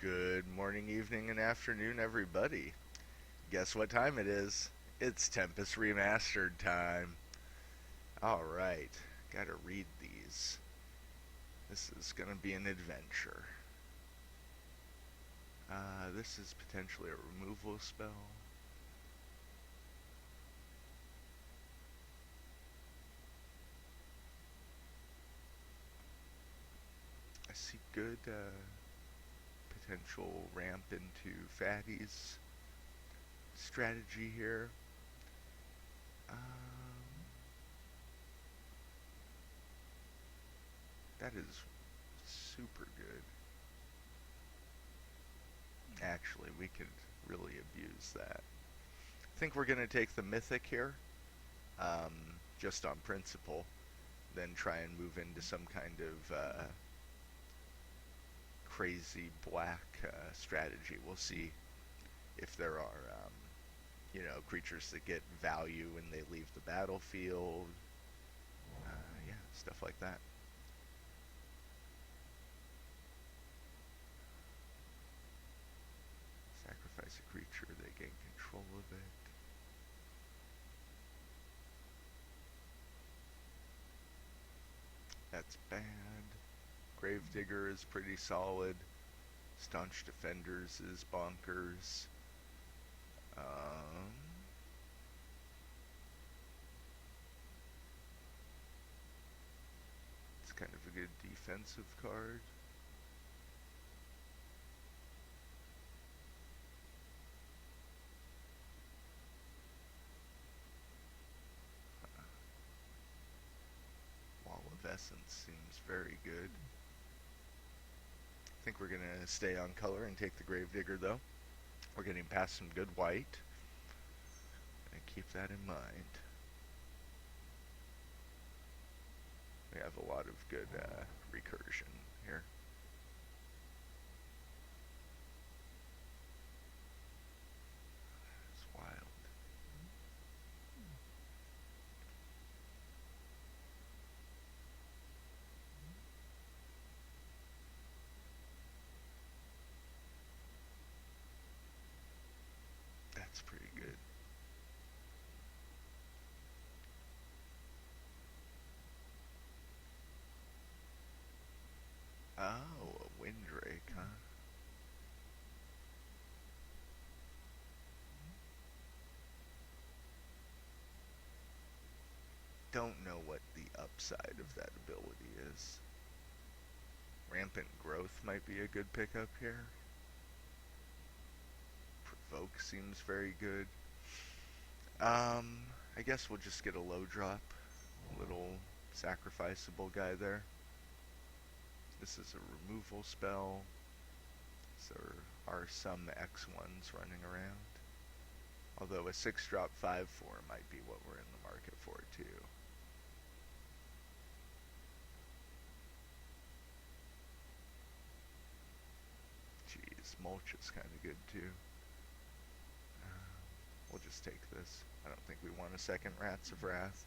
Good morning, evening, and afternoon, everybody. Guess what time it is? It's Tempest Remastered time. Alright, gotta read these. This is gonna be an adventure. This is potentially a removal spell. I see good potential ramp into Fatty's strategy here. That is super good. Actually, we could really abuse that. I think we're going to take the Mythic here, just on principle, then try and move into some kind of crazy black strategy. We'll see if there are, creatures that get value when they leave the battlefield. Yeah, stuff like that. Sacrifice a creature, they gain control of it. That's bad. Gravedigger is pretty solid. Staunch Defenders is bonkers. It's kind of a good defensive card. Wall of Essence seems very good. I think we're going to stay on color and take the Gravedigger, though. We're getting past some good white. And keep that in mind. We have a lot of good recursion here. It's wild. That's pretty good. Oh, a Windrake, huh? Don't know what the upside of that ability is. Rampant Growth might be a good pickup here. Provoke seems very good. I guess we'll just get a low drop. Little sacrificable guy there. This is a removal spell. So there are some X1s running around. Although a 6-drop 5/4 might be what we're in the market for too. Jeez, Mulch is kind of good too. We'll just take this. I don't think we want a second Rats of Wrath.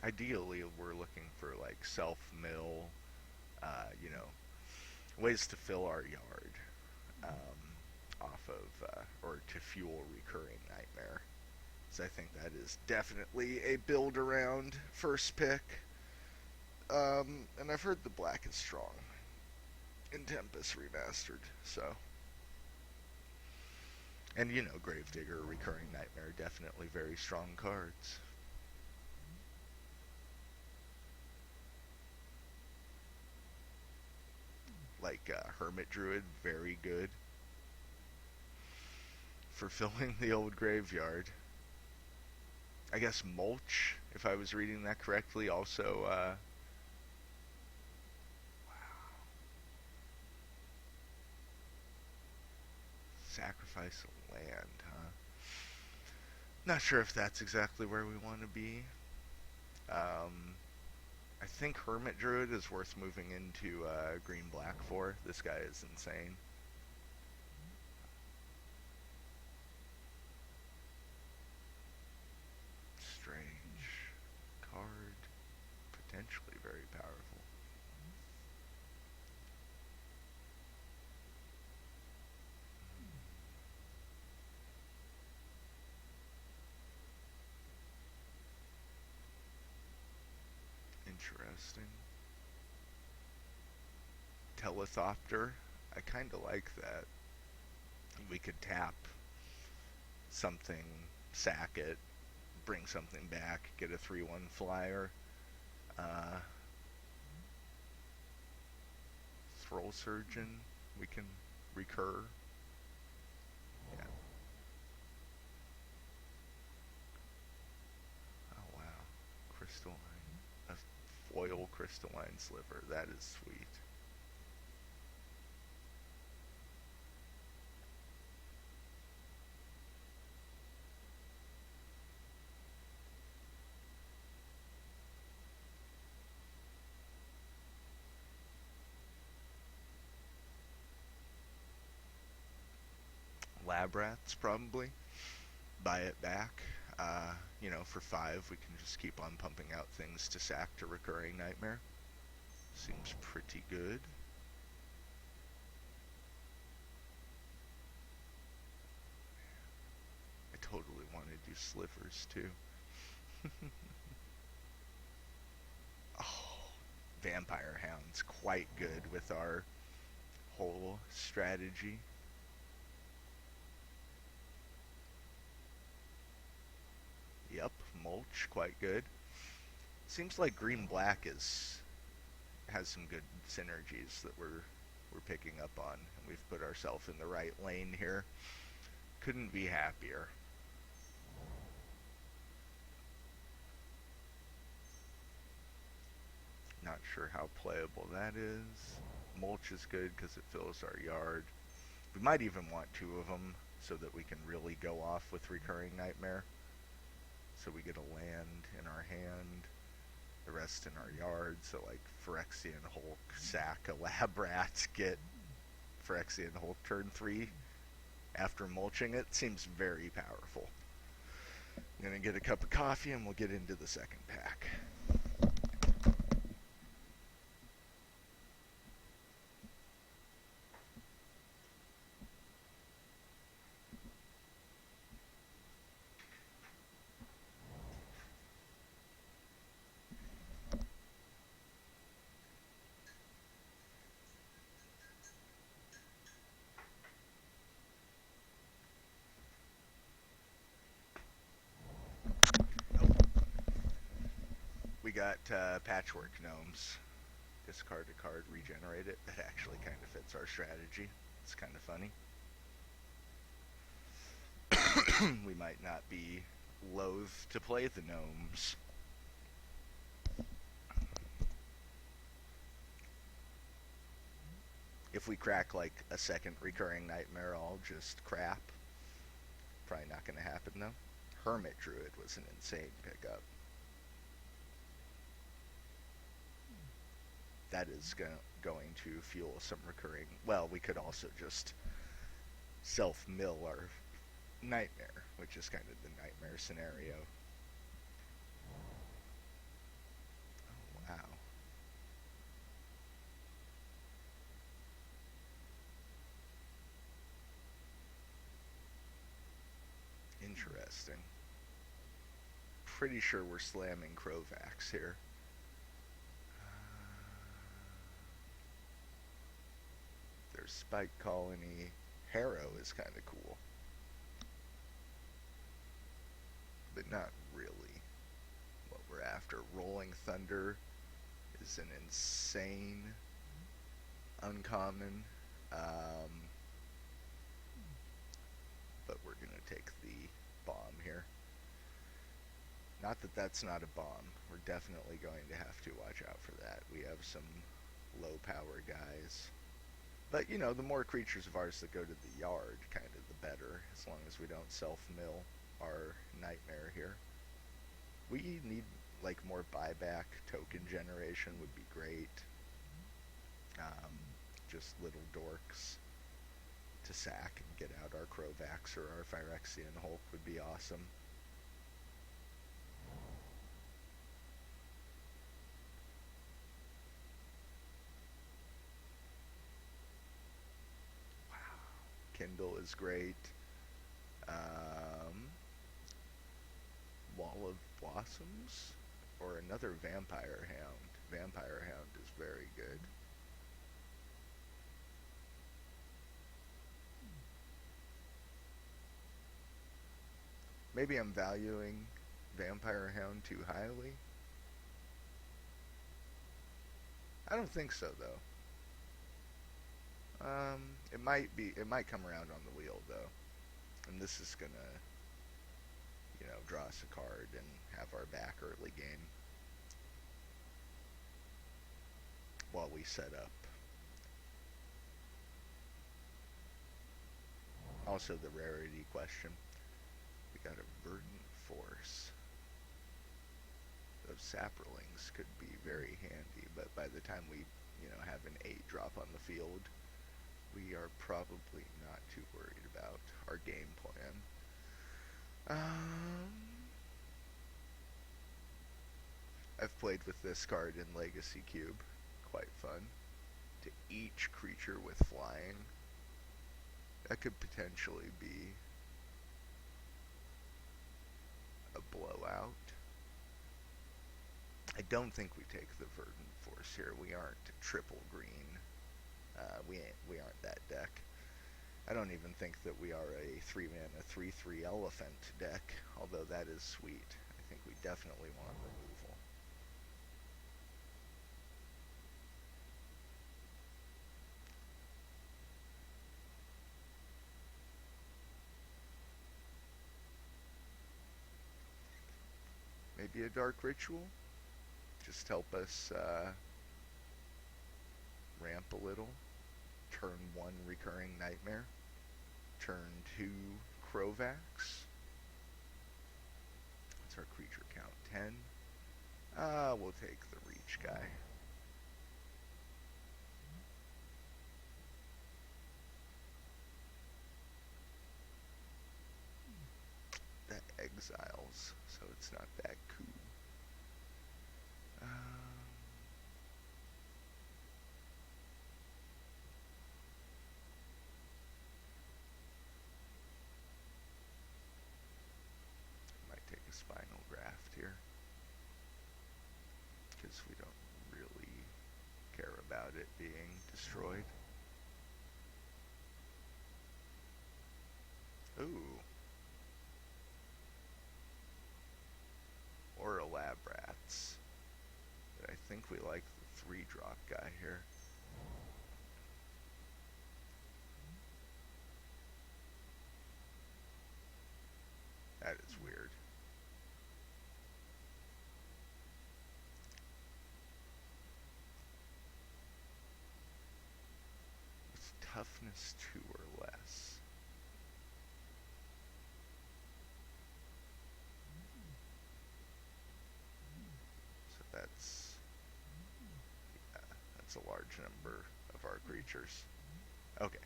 Ideally, we're looking for like self-mill, ways to fill our yard off of, or to fuel Recurring Nightmare. So I think that is definitely a build around first pick. And I've heard the black is strong in Tempest Remastered, so. And Gravedigger, Recurring Nightmare, definitely very strong cards. Like Hermit Druid, very good for filling the old graveyard. I guess Mulch, if I was reading that correctly, also. Wow. Sacrifice a land, huh? Not sure if that's exactly where we want to be. I think Hermit Druid is worth moving into green black for. This guy is insane. Interesting. Telethopter. I kind of like that. We could tap something, sack it, bring something back, get a 3/1 flyer. Uh, Throll Surgeon, we can recur. Yeah. Oh wow. Crystalline. A foil crystalline sliver. That is sweet. Lab rats, probably. Buy it back. For 5, we can just keep on pumping out things to sack to Recurring Nightmare. Seems pretty good. I totally want to do slivers too. Oh, Vampire Hound's quite good with our whole strategy. Yep, mulch, quite good. Seems like green black has some good synergies that we're picking up on, and we've put ourselves in the right lane here. Couldn't be happier. Not sure how playable that is. Mulch is good because it fills our yard. We might even want 2 of them so that we can really go off with Recurring Nightmare. So we get a land in our hand, the rest in our yard. So like Phyrexian Hulk, sack a lab rat, get Phyrexian Hulk turn 3 after mulching it. Seems very powerful. I'm gonna get a cup of coffee and we'll get into the second pack. We got Patchwork Gnomes. Discard a card, regenerate it. That actually kind of fits our strategy. It's kind of funny. We might not be loath to play the gnomes. If we crack like a second Recurring Nightmare, I'll just crap. Probably not going to happen though. Hermit Druid was an insane pickup. That is going to fuel some recurring. Well, we could also just self-mill our Nightmare, which is kind of the Nightmare scenario. Oh, wow. Interesting. Pretty sure we're slamming Crovax here. There's Spike Colony. Harrow is kind of cool. But not really what we're after. Rolling Thunder is an insane uncommon. But we're going to take the bomb here. Not that that's not a bomb. We're definitely going to have to watch out for that. We have some low power guys. But, the more creatures of ours that go to the yard, kind of the better, as long as we don't self-mill our Nightmare here. We need, more buyback. Token generation would be great. Just little dorks to sack and get out our Crovax or our Phyrexian Hulk would be awesome. Kindle is great. Wall of Blossoms or another Vampire Hound. Vampire Hound is very good. Maybe I'm valuing Vampire Hound too highly. I don't think so, though. It might be. It might come around on the wheel, though. And this is gonna, draw us a card and have our back early game while we set up. Also, the rarity question. We got a Verdant Force. Those Saprolings could be very handy, but by the time we, have an 8-drop on the field, we are probably not too worried about our game plan. I've played with this card in Legacy Cube. Quite fun. To each creature with flying. That could potentially be a blowout. I don't think we take the Verdant Force here. We aren't triple green. We aren't that deck. I don't even think that we are a 3-mana 3/3 elephant deck, although that is sweet. I think we definitely want removal. Maybe a Dark Ritual? Just help us ramp a little. Turn 1 Recurring Nightmare. Turn 2 Crovax. What's our creature count? 10? We'll take the Reach guy. That exiles, so it's not that cool. Might take a Spinal Graft here, because we don't really care about it being destroyed. Ooh. Or a Labrats. But I think we like the 3-drop guy here. That is weird. With toughness 2 or less. So that's a large number of our creatures. Okay.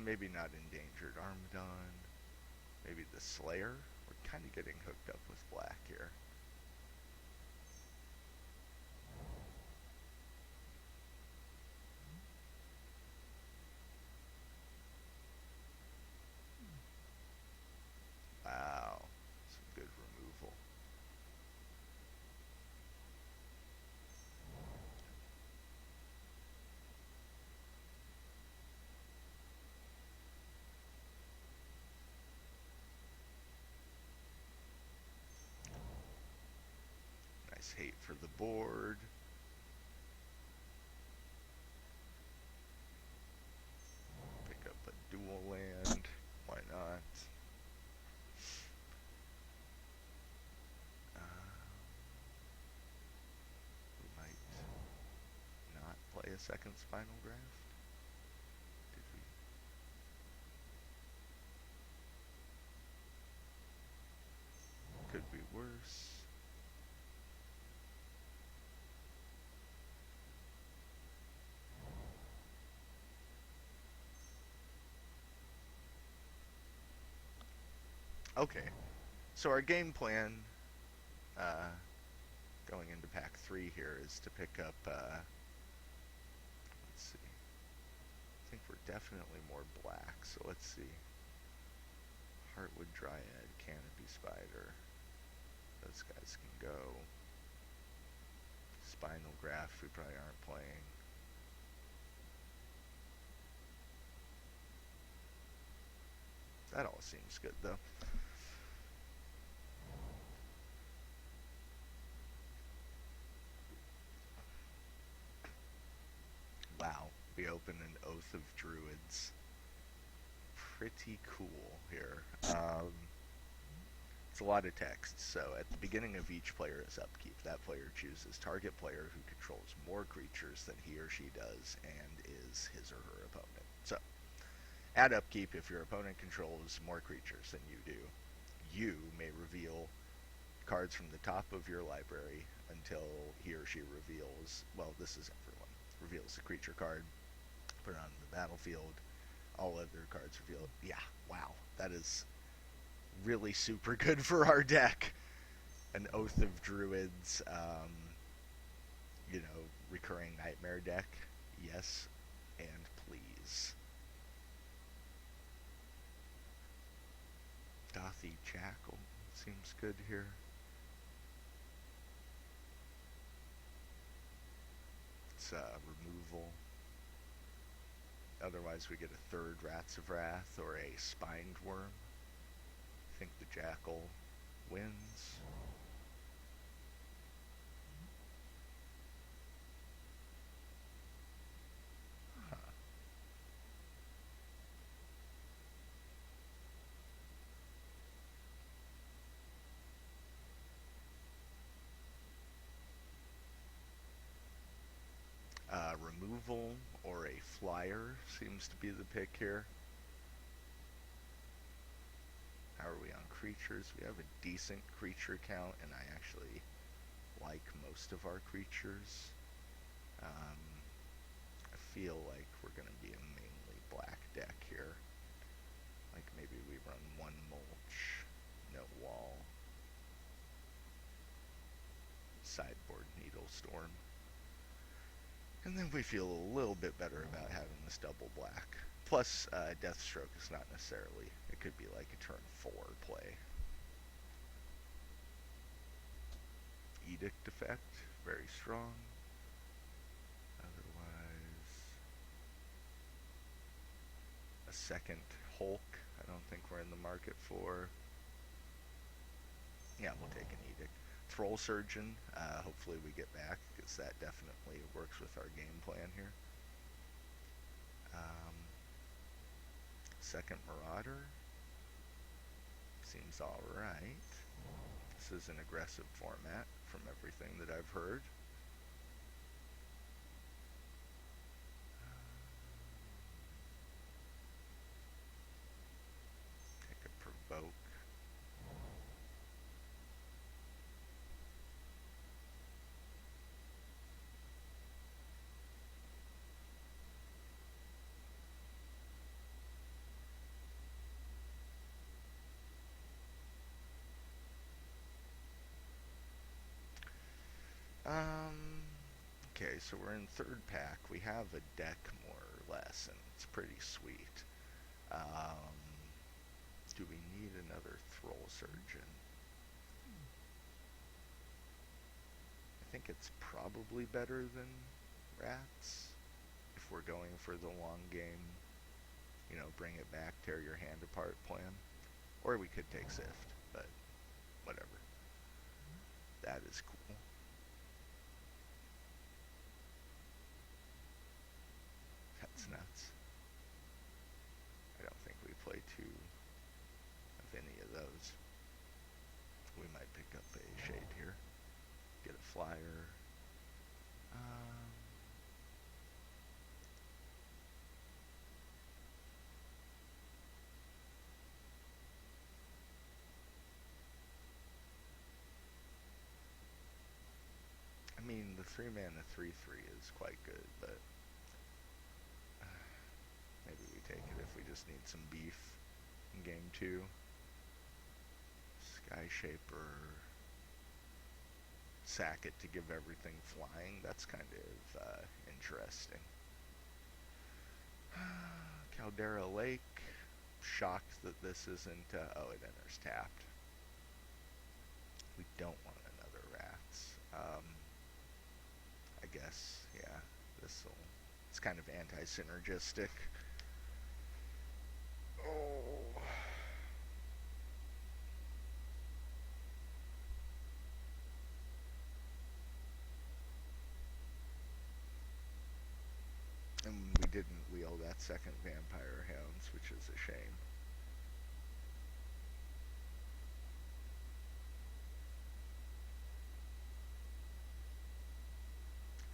Maybe not Endangered Armadon. Maybe the Slayer. We're kind of getting hooked up with black here. Wow. Some good removal. Nice hate for the board. Pick up a dual land. Why not? We might not play a second Spinal Graft. Did we? Could be worse. Okay, so our game plan going into pack 3 here is to pick up, let's see, I think we're definitely more black, so let's see, Heartwood Dryad, Canopy Spider, those guys can go, Spinal Graft we probably aren't playing. That all seems good though. Wow, we open an Oath of Druids. Pretty cool here. It's a lot of text, so at the beginning of each player's upkeep, that player chooses target player who controls more creatures than he or she does and is his or her opponent. So, at upkeep, if your opponent controls more creatures than you do, you may reveal cards from the top of your library until he or she reveals, well, this is everyone, reveals a creature card, put it on the battlefield, all other cards reveal. Yeah, wow, that is really super good for our deck. An Oath of Druids, recurring nightmare deck. Yes, and please. Gothy Jackal seems good here. It's removal. Otherwise, we get a third Rats of Wrath or a Spined Worm. I think the Jackal wins. Removal or a flyer seems to be the pick here. How are we on creatures? We have a decent creature count, and I actually like most of our creatures. I feel like we're going to be a mainly black deck here. Like maybe we run one mulch, no wall, sideboard needle storm. And then we feel a little bit better about having this double black. Plus, Deathstroke is not necessarily, it could be like a turn 4 play. Edict effect, very strong. Otherwise, a second Hulk, I don't think we're in the market for. Yeah, we'll take an Edict. Troll Surgeon, hopefully we get back, because that definitely works with our game plan here. Second Marauder, seems alright. This is an aggressive format from everything that I've heard. Take a Provoke. Okay, so we're in third pack. We have a deck more or less, and it's pretty sweet. Do we need another Troll Surgeon? I think it's probably better than Rats if we're going for the long game, bring it back, tear your hand apart plan. Or we could take Sift, but whatever. That is cool. That's nuts. I don't think we play two of any of those. We might pick up a Shade here. Get a flyer. I mean, the 3-mana 3/3 is quite good, but maybe we take it if we just need some beef in game 2. Sky Shaper. Sack it to give everything flying. That's kind of interesting. Caldera Lake. Shocked that this isn't. Oh, it enters tapped. We don't want another Rats. guess, yeah, this'll, it's kind of anti-synergistic. Oh. And we didn't wheel that second Vampire Hounds, which is a shame.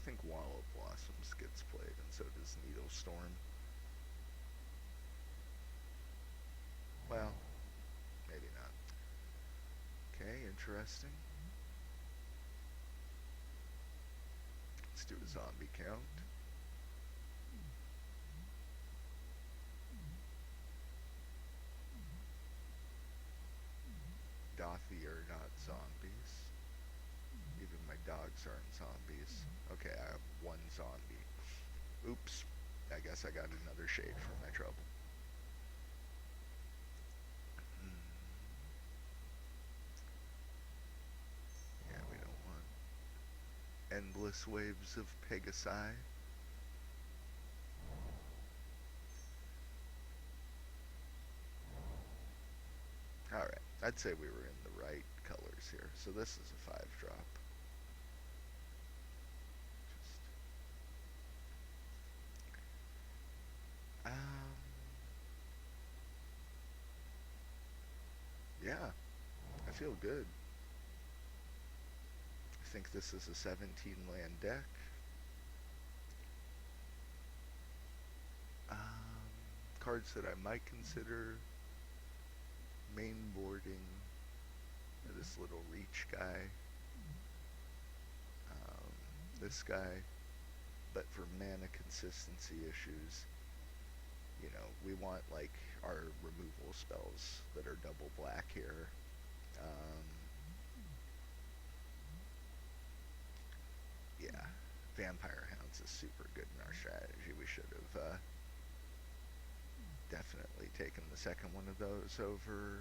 I think Wall of Blossoms gets played, and so does Needlestorm. Well, maybe not. Okay, interesting. Let's do a zombie count. Dothy are not zombies. Even my dogs aren't zombies. Okay, I have one zombie. Oops. I guess I got another shade for my trouble. Yeah, we don't want endless waves of Pegasi. Alright, I'd say we were in the right colors here. So this is a 5-drop. Um, yeah, I feel good. I think this is a 17 land deck. Cards that I might consider mainboarding this little reach guy, this guy, but for mana consistency issues, you know, we want like our removal spells that are double black here. Yeah, Vampire Hounds is super good in our strategy. We should have definitely taken the second one of those over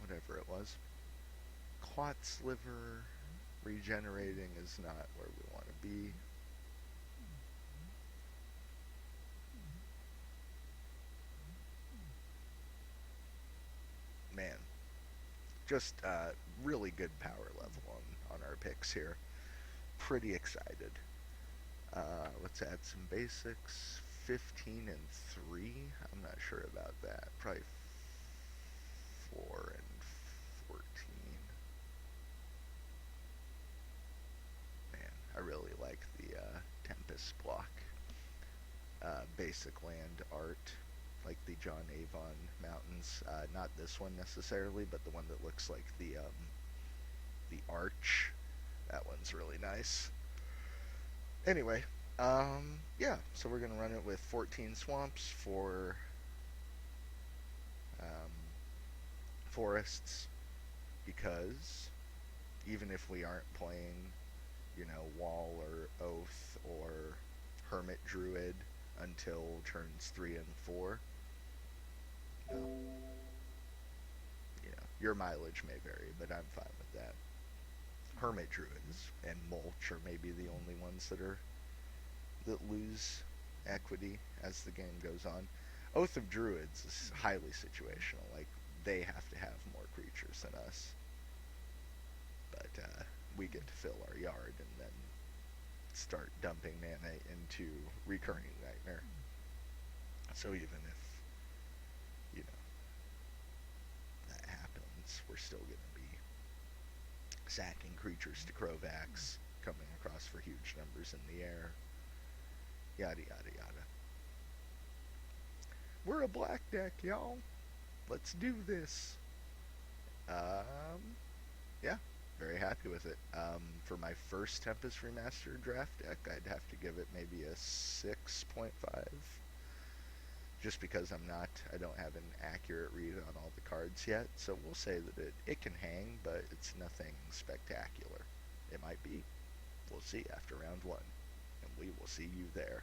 whatever it was. Clot Sliver regenerating is not where we want to be. Man, just really good power level on our picks here. Pretty excited. Let's add some basics. 15 and 3. I'm not sure about that. Probably 4 and 14. Man, I really like the Tempest block. Basic land art, like the John Avon Mountains. Not this one necessarily, but the one that looks like the arch. That one's really nice. Anyway, yeah, so we're gonna run it with 14 swamps for forests, because even if we aren't playing, you know, Wall or Oath or Hermit Druid until turns 3 and 4, you know, your mileage may vary, but I'm fine with that. Hermit Druids and Mulch are maybe the only ones that lose equity as the game goes on. Oath of Druids is highly situational. Like, they have to have more creatures than us. But we get to fill our yard and then start dumping mana into Recurring Nightmare. So even if, you know, that happens, we're still going to be sacking creatures to Crovax, coming across for huge numbers in the air. Yada yada yada. We're a black deck, y'all. Let's do this. Yeah, very happy with it. For my first Tempest Remastered draft deck, I'd have to give it maybe a 6.5. Just because I don't have an accurate read on all the cards yet. So we'll say that it can hang, but it's nothing spectacular. It might be. We'll see after round 1. And we will see you there.